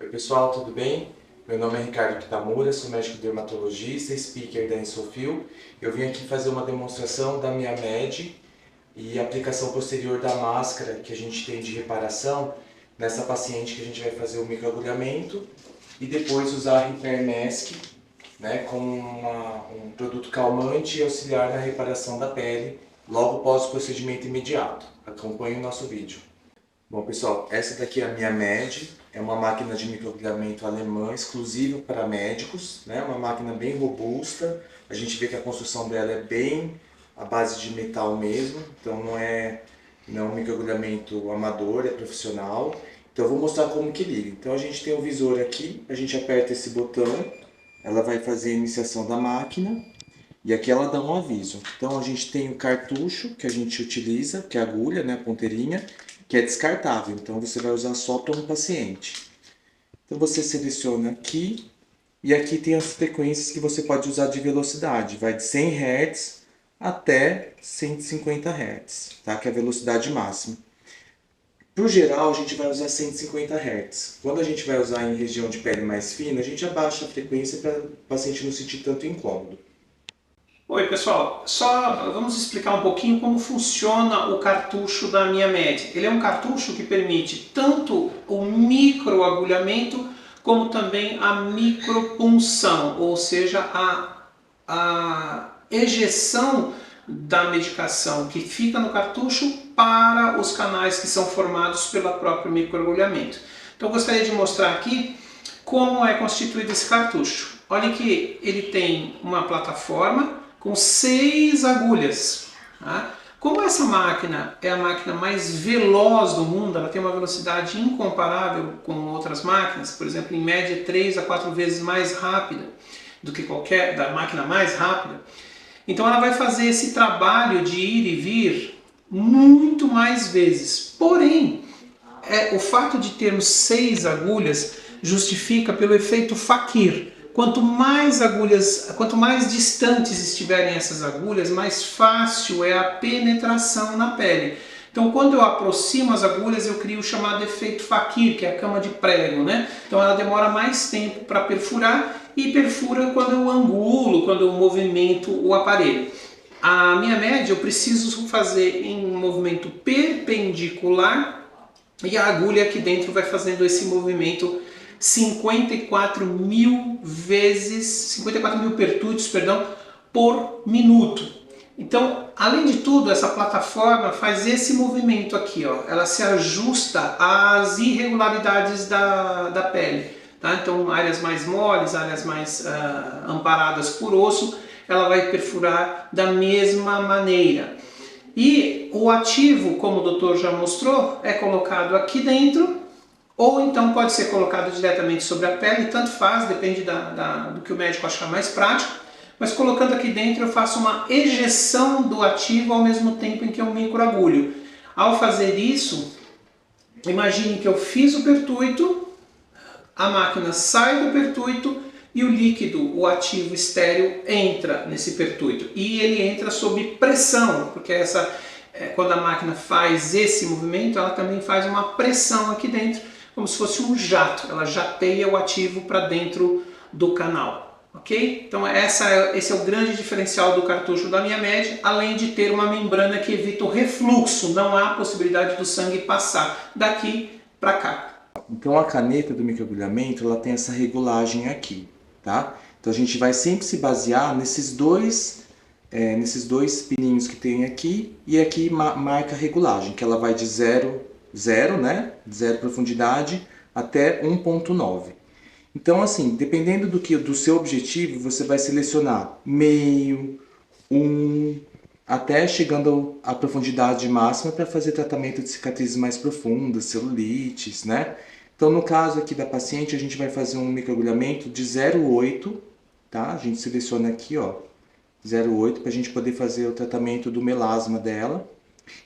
Oi pessoal, tudo bem? Meu nome é Ricardo Kitamura, sou médico dermatologista, speaker da Insofil. Eu vim aqui fazer uma demonstração da minha MED e aplicação posterior da máscara que a gente tem de reparação nessa paciente que a gente vai fazer o microagulhamento e depois usar a Repair Mask, né, como um produto calmante e auxiliar na reparação da pele logo após o procedimento imediato. Acompanhe o nosso vídeo. Bom pessoal, essa daqui é a minha MED, é uma máquina de microagulhamento alemã exclusiva para médicos, né? Uma máquina bem robusta, a gente vê que a construção dela é bem à base de metal mesmo, então não é um microagulhamento amador, é profissional. Então eu vou mostrar como que liga. Então a gente tem o visor aqui, a gente aperta esse botão, ela vai fazer a iniciação da máquina e aqui ela dá um aviso. Então a gente tem o cartucho que a gente utiliza, que é a agulha, né, a ponteirinha, que é descartável, então você vai usar só para um paciente. Então você seleciona aqui, e aqui tem as frequências que você pode usar de velocidade, vai de 100 Hz até 150 Hz, tá? Que é a velocidade máxima. Por geral, a gente vai usar 150 Hz. Quando a gente vai usar em região de pele mais fina, a gente abaixa a frequência para o paciente não sentir tanto incômodo. Oi pessoal, só vamos explicar um pouquinho como funciona o cartucho da minha MED. Ele é um cartucho que permite tanto o microagulhamento como também a micropunção, ou seja, a ejeção da medicação que fica no cartucho para os canais que são formados pelo próprio microagulhamento. Então eu gostaria de mostrar aqui como é constituído esse cartucho. Olha que ele tem uma plataforma com 6 agulhas. Tá? Como essa máquina é a máquina mais veloz do mundo, ela tem uma velocidade incomparável com outras máquinas, por exemplo, em média 3 a 4 vezes mais rápida do que qualquer da máquina mais rápida. Então ela vai fazer esse trabalho de ir e vir muito mais vezes. Porém, o fato de termos 6 agulhas justifica pelo efeito Fakir. Quanto mais agulhas, quanto mais distantes estiverem essas agulhas, mais fácil é a penetração na pele. Então, quando eu aproximo as agulhas, eu crio o chamado efeito Fakir, que é a cama de prego, né? Então, ela demora mais tempo para perfurar e perfura quando eu angulo, quando eu movimento o aparelho. A minha média eu preciso fazer em um movimento perpendicular e a agulha aqui dentro vai fazendo esse movimento 54 mil pertúrdios, por minuto. Então, além de tudo, essa plataforma faz esse movimento aqui, ó. Ela se ajusta às irregularidades da pele. Tá? Então, áreas mais moles, áreas mais amparadas por osso, ela vai perfurar da mesma maneira. E o ativo, como o doutor já mostrou, é colocado aqui dentro, ou então pode ser colocado diretamente sobre a pele, tanto faz, depende do que o médico achar mais prático, mas colocando aqui dentro eu faço uma ejeção do ativo ao mesmo tempo em que eu microagulho. Ao fazer isso, imagine que eu fiz o pertuito, a máquina sai do pertuito e o líquido, o ativo estéreo, entra nesse pertuito. E ele entra sob pressão, porque quando a máquina faz esse movimento, ela também faz uma pressão aqui dentro, como se fosse um jato. Ela jateia o ativo para dentro do canal. Ok? Então esse é o grande diferencial do cartucho da minha MED, além de ter uma membrana que evita o refluxo. Não há possibilidade do sangue passar daqui para cá. Então a caneta do microagulhamento, ela tem essa regulagem aqui, tá? Então a gente vai sempre se basear nesses dois pininhos que tem aqui, e aqui marca a regulagem, que ela vai de 0, né? Zero profundidade até 1.9. Então assim, dependendo do seu objetivo, você vai selecionar meio, 1, até chegando à profundidade máxima para fazer tratamento de cicatrizes mais profundas, celulites, né? Então no caso aqui da paciente, a gente vai fazer um microagulhamento de 0,8, tá? A gente seleciona aqui, ó, 0,8 para a gente poder fazer o tratamento do melasma dela.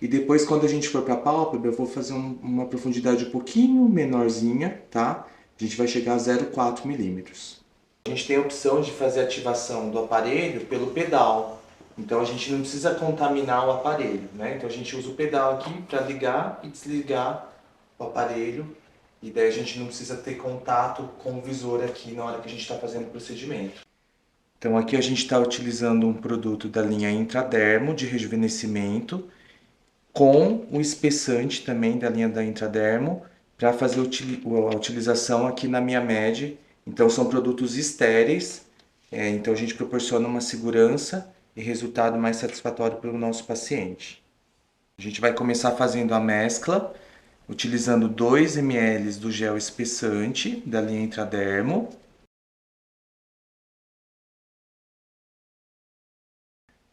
E depois, quando a gente for para a pálpebra, eu vou fazer uma profundidade um pouquinho menorzinha, tá? A gente vai chegar a 0,4 milímetros. A gente tem a opção de fazer a ativação do aparelho pelo pedal. Então a gente não precisa contaminar o aparelho, né? Então a gente usa o pedal aqui para ligar e desligar o aparelho E daí a gente não precisa ter contato com o visor aqui na hora que a gente está fazendo o procedimento. Então aqui a gente está utilizando um produto da linha Intradermo de rejuvenescimento com o espessante também da linha da Intradermo para fazer a utilização aqui na minha MED. Então são produtos estéreis, então a gente proporciona uma segurança e resultado mais satisfatório para o nosso paciente. A gente vai começar fazendo a mescla, utilizando 2 ml do gel espessante da linha Intradermo.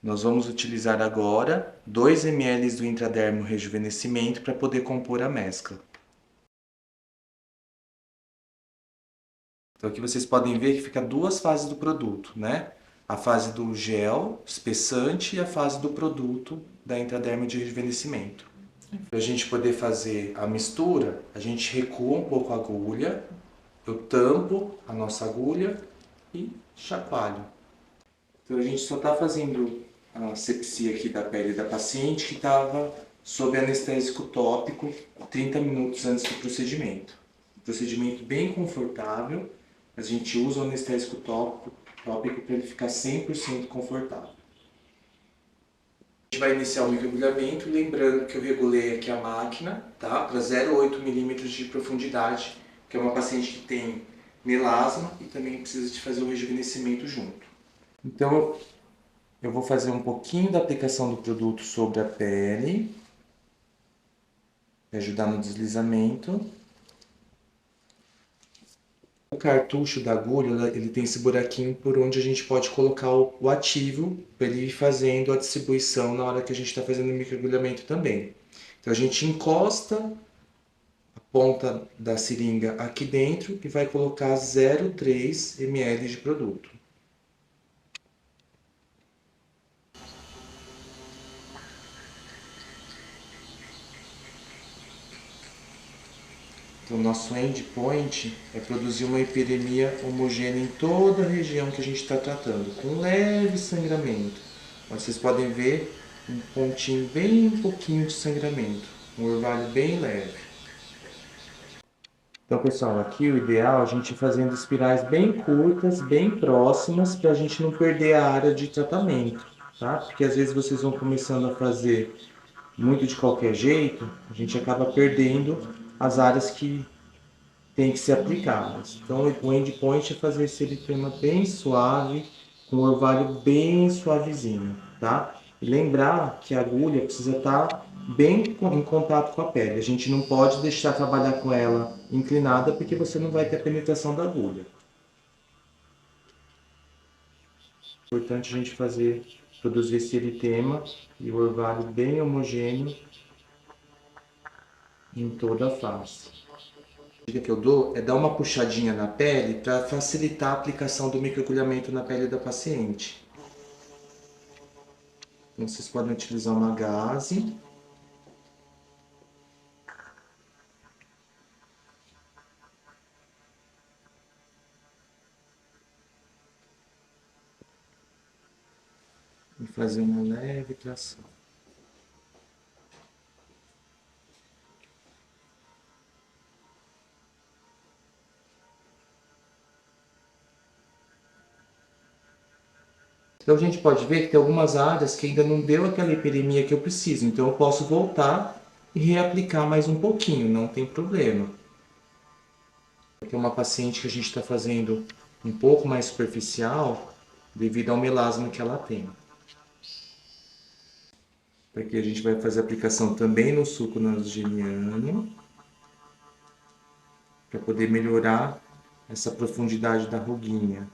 Nós vamos utilizar agora 2 ml do Intradermo Rejuvenescimento para poder compor a mescla. Então aqui vocês podem ver que fica duas fases do produto, né? A fase do gel espessante e a fase do produto da Intradermo de rejuvenescimento. Para a gente poder fazer a mistura, a gente recua um pouco a agulha, eu tampo a nossa agulha e chacoalho. Então a gente só está fazendo a asepsia aqui da pele da paciente que estava sob anestésico tópico 30 minutos antes do procedimento. Um procedimento bem confortável, a gente usa o anestésico tópico para ele ficar 100% confortável. A gente vai iniciar o microagulhamento, lembrando que eu regulei aqui a máquina, tá? Para 0,8 mm de profundidade, que é uma paciente que tem melasma e também precisa de fazer o rejuvenescimento junto. Então, eu vou fazer um pouquinho da aplicação do produto sobre a pele, para ajudar no deslizamento. O cartucho da agulha, ele tem esse buraquinho por onde a gente pode colocar o ativo para ele ir fazendo a distribuição na hora que a gente está fazendo o microagulhamento também. Então a gente encosta a ponta da seringa aqui dentro e vai colocar 0,3 ml de produto. Então, o nosso endpoint é produzir uma hiperemia homogênea em toda a região que a gente está tratando, com leve sangramento. Mas vocês podem ver um pontinho bem pouquinho de sangramento, um orvalho bem leve. Então, pessoal, aqui o ideal é a gente ir fazendo espirais bem curtas, bem próximas, para a gente não perder a área de tratamento, tá? Porque às vezes vocês vão começando a fazer muito de qualquer jeito, a gente acaba perdendo as áreas que tem que ser aplicadas. Então o endpoint é fazer esse eritema bem suave, com o orvalho bem suavezinho, tá? E lembrar que a agulha precisa estar bem em contato com a pele. A gente não pode deixar trabalhar com ela inclinada, porque você não vai ter a penetração da agulha. É importante a gente produzir esse eritema e o orvalho bem homogêneo em toda a face. A dica que eu dou é dar uma puxadinha na pele para facilitar a aplicação do microagulhamento na pele da paciente. Então, vocês podem utilizar uma gaze. E fazer uma leve tração. Então a gente pode ver que tem algumas áreas que ainda não deu aquela hiperemia que eu preciso. Então eu posso voltar e reaplicar mais um pouquinho, não tem problema. Aqui é uma paciente que a gente está fazendo um pouco mais superficial devido ao melasma que ela tem. Aqui a gente vai fazer a aplicação também no suco nasogeniano, para poder melhorar essa profundidade da ruguinha.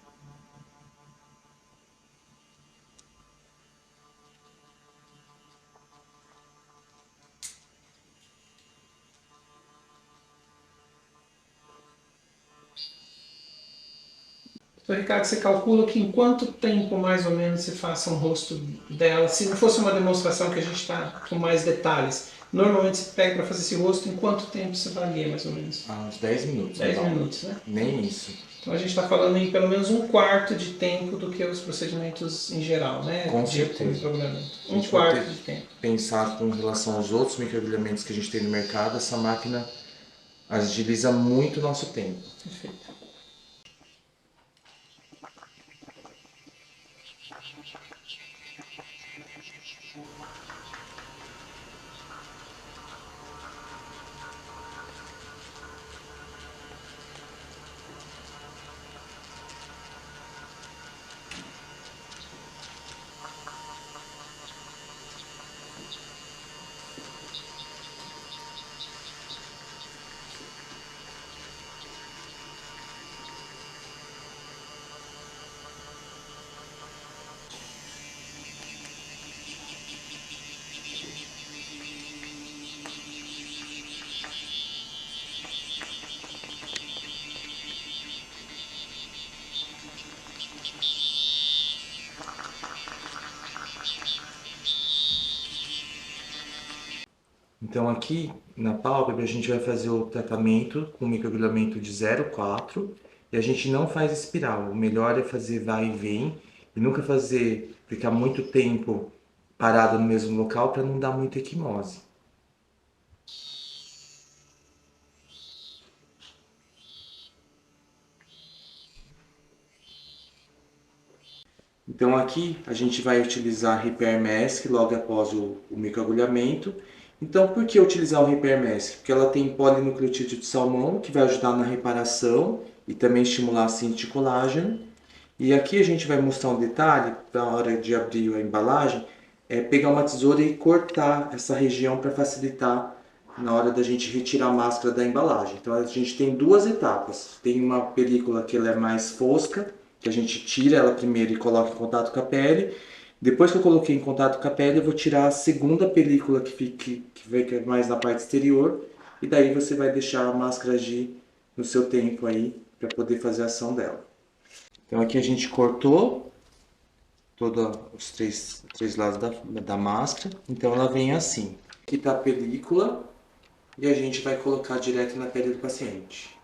Então, Ricardo, você calcula que em quanto tempo mais ou menos se faça um rosto dela? Se não fosse uma demonstração que a gente está com mais detalhes, normalmente você pega para fazer esse rosto, em quanto tempo você varia mais ou menos? Uns 10 minutos. 10 minutos, né? Nem isso. Então a gente está falando em pelo menos um quarto de tempo do que os procedimentos em geral, né? Com certeza. Um quarto de tempo. Pensar com relação aos outros microagulhamentos que a gente tem no mercado, essa máquina Agiliza muito o nosso tempo. Perfeito. Então aqui na pálpebra a gente vai fazer o tratamento com microagulhamento de 0,4 e a gente não faz espiral. O melhor é fazer vai e vem e nunca ficar muito tempo parado no mesmo local para não dar muita equimose. Então aqui a gente vai utilizar Repair Mask logo após o microagulhamento. Então por que utilizar o Repair Mask? Porque ela tem polinucleotídeo de salmão, que vai ajudar na reparação e também estimular a síntese de colágeno. E aqui a gente vai mostrar um detalhe, na hora de abrir a embalagem, é pegar uma tesoura e cortar essa região para facilitar na hora da gente retirar a máscara da embalagem. Então a gente tem duas etapas. Tem uma película que ela é mais fosca, que a gente tira ela primeiro e coloca em contato com a pele. Depois que eu coloquei em contato com a pele, eu vou tirar a segunda película que fica mais na parte exterior. E daí você vai deixar a máscara agir no seu tempo aí, para poder fazer a ação dela. Então aqui a gente cortou todos os três lados da máscara. Então ela vem assim. Aqui está a película e a gente vai colocar direto na pele do paciente.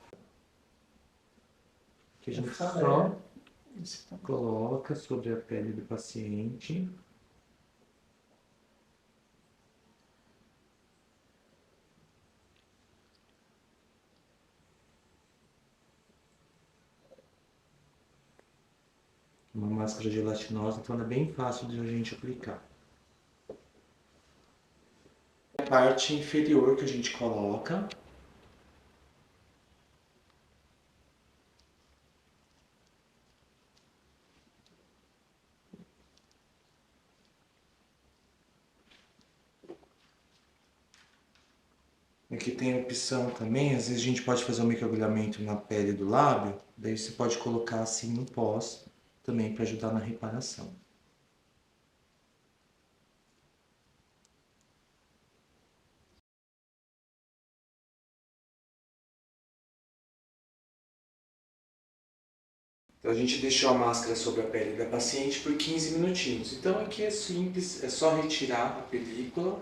Aqui a gente só coloca sobre a pele do paciente. Uma máscara gelatinosa, então ela é bem fácil de a gente aplicar. A parte inferior que a gente coloca. Aqui tem a opção também, às vezes a gente pode fazer um microagulhamento na pele do lábio, daí você pode colocar assim no pós, também para ajudar na reparação. Então a gente deixou a máscara sobre a pele da paciente por 15 minutinhos. Então aqui é simples, é só retirar a película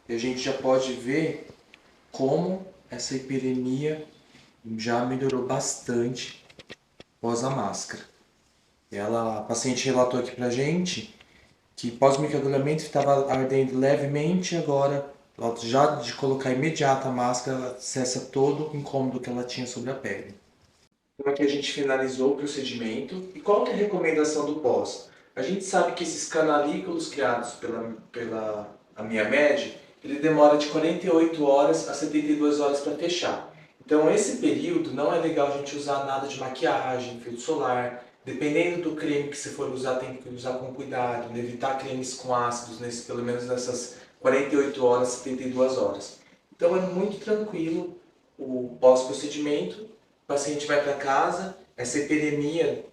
e a gente já pode ver como essa hiperemia já melhorou bastante após a máscara. A paciente relatou aqui pra gente que pós-microagulhamento estava ardendo levemente, agora já de colocar imediata a máscara, ela cessa todo o incômodo que ela tinha sobre a pele. Então aqui a gente finalizou o procedimento. E qual que é a recomendação do pós? A gente sabe que esses canalículos criados pela Miamed, ele demora de 48 horas a 72 horas para fechar. Então esse período não é legal a gente usar nada de maquiagem, filtro solar. Dependendo do creme que você for usar, tem que usar com cuidado, evitar cremes com ácidos, pelo menos nessas 48 horas, 72 horas. Então é muito tranquilo o pós-procedimento, o paciente vai para casa, essa hiperemia,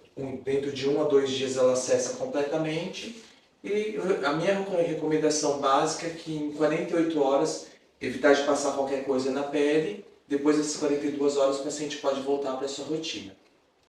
dentro de 1 a 2 dias ela cessa completamente. E a minha recomendação básica é que em 48 horas, evitar de passar qualquer coisa na pele, depois dessas 42 horas o paciente pode voltar para a sua rotina.